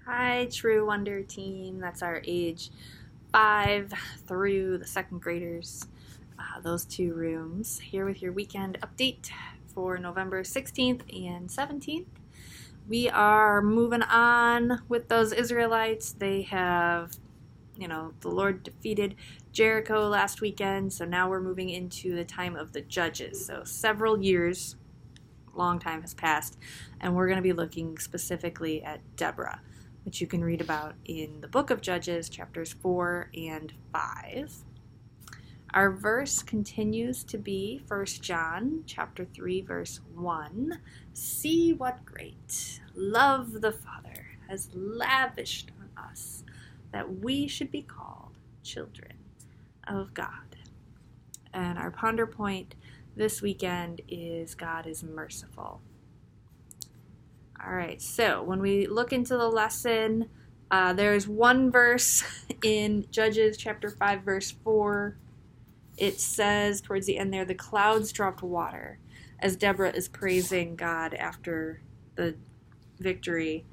Hi, Tru Wonder team. That's our age 5 through the second graders. Those two rooms. Here with your weekend update for November 16th and 17th. We are moving on with those Israelites. They have, the Lord defeated Jericho last weekend, so now we're moving into the time of the Judges. So several years, long time has passed, and we're going to be looking specifically at Deborah, which you can read about in the book of Judges, chapters 4 and 5. Our verse continues to be 1 John chapter 3, verse 1. See what great love the Father has lavished on us, that we should be called children of God. And our ponder point this weekend is God is merciful. All right, so when we look into the lesson, there's one verse in Judges chapter 5, verse 4. It says towards the end there, the clouds dropped water. As Deborah is praising God after the victory,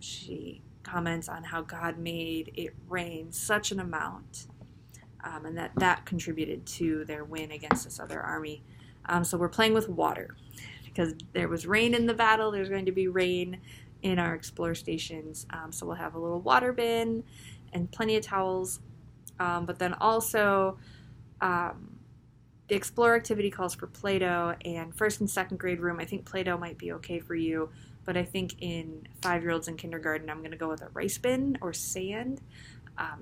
she comments on how God made it rain such an amount, and that contributed to their win against this other army. So we're playing with water. Because there was rain in the battle, there's going to be rain in our Explore stations. So we'll have a little water bin and plenty of towels. But then also, the Explore activity calls for Play-Doh, and first and second grade room, I think Play-Doh might be okay for you. But I think in 5-year-olds in kindergarten, I'm going to go with a rice bin or sand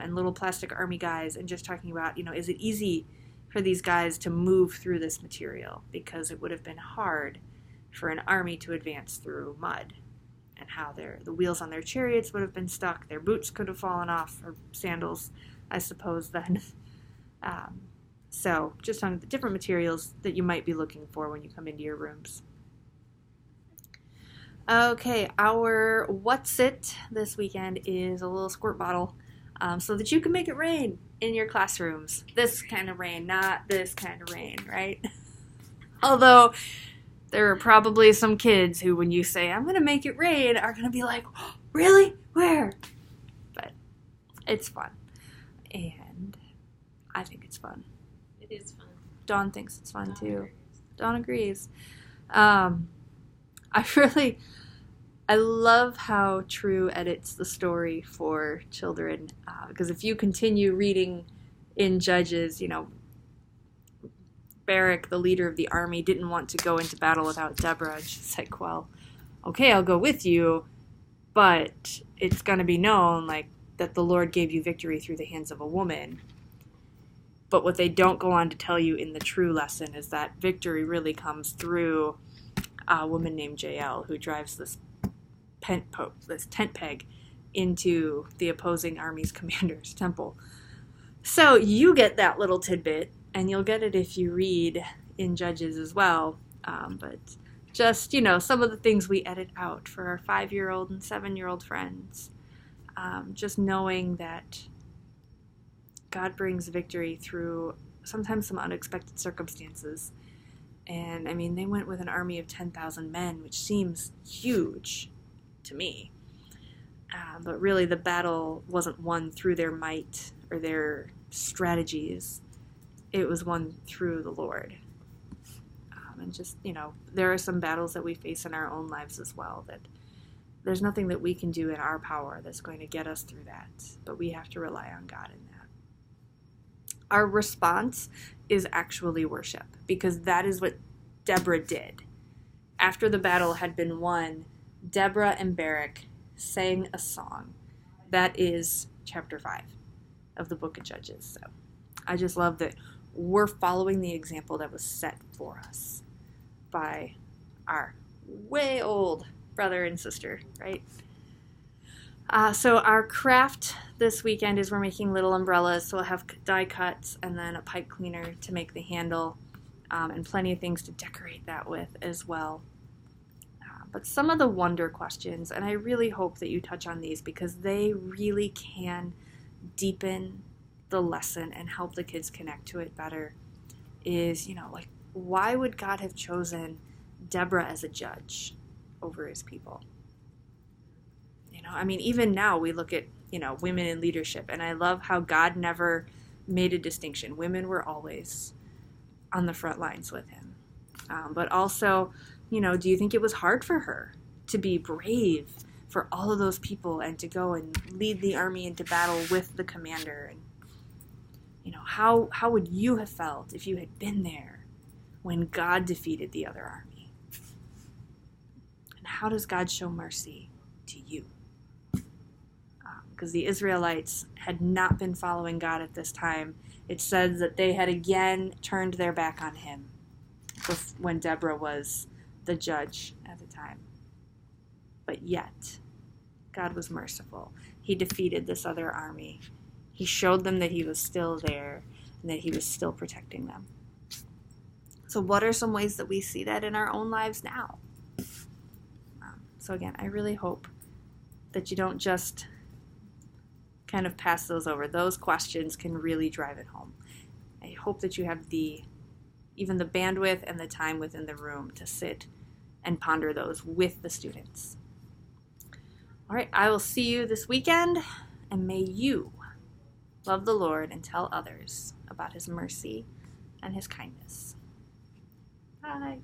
and little plastic army guys, and just talking about, is it easy for these guys to move through this material? Because it would have been hard for an army to advance through mud, and how the wheels on their chariots would have been stuck, their boots could have fallen off, or sandals, I suppose, then. So just on the different materials that you might be looking for when you come into your rooms. Okay, our what's it this weekend is a little squirt bottle, so that you can make it rain in your classrooms. This kind of rain, not this kind of rain, right? Although there are probably some kids who, when you say, I'm going to make it rain, are going to be like, oh, really? Where? But it's fun. And I think it's fun. It is fun. Dawn thinks it's fun, too. Agrees. Dawn agrees. I love how Tru edits the story for children. Because if you continue reading in Judges, Barak, the leader of the army, didn't want to go into battle without Deborah. And she's like, well, okay, I'll go with you, but it's going to be known that the Lord gave you victory through the hands of a woman. But what they don't go on to tell you in the Tru lesson is that victory really comes through a woman named Jael, who drives this tent peg into the opposing army's commander's temple. So you get that little tidbit, and you'll get it if you read in Judges as well. But just, some of the things we edit out for our 5-year-old and 7-year-old friends. Just knowing that God brings victory through sometimes some unexpected circumstances. And, they went with an army of 10,000 men, which seems huge to me. But really, the battle wasn't won through their might or their strategies. It was won through the Lord. And just, there are some battles that we face in our own lives as well, that there's nothing that we can do in our power that's going to get us through that. But we have to rely on God in that. Our response is actually worship, because that is what Deborah did. After the battle had been won, Deborah and Barak sang a song. That is chapter 5 of the book of Judges. So I just love that we're following the example that was set for us by our way old brother and sister, right? So our craft this weekend is we're making little umbrellas. So we'll have die cuts and then a pipe cleaner to make the handle, and plenty of things to decorate that with as well. But some of the wonder questions, and I really hope that you touch on these because they really can deepen the lesson and help the kids connect to it better, is, why would God have chosen Deborah as a judge over his people? I mean, even now we look at, women in leadership, and I love how God never made a distinction. Women were always on the front lines with him. But also, do you think it was hard for her to be brave for all of those people and to go and lead the army into battle with the commander? And, how would you have felt if you had been there when God defeated the other army? And how does God show mercy to you? Because the Israelites had not been following God at this time. It says that they had again turned their back on him when Deborah was the judge at the time. But yet, God was merciful. He defeated this other army. He showed them that he was still there and that he was still protecting them. So what are some ways that we see that in our own lives now? So again, I really hope that you don't just kind of pass those over. Those questions can really drive it home. I hope that you have even the bandwidth and the time within the room to sit and ponder those with the students. All right, I will see you this weekend, and may you love the Lord and tell others about his mercy and his kindness. Bye.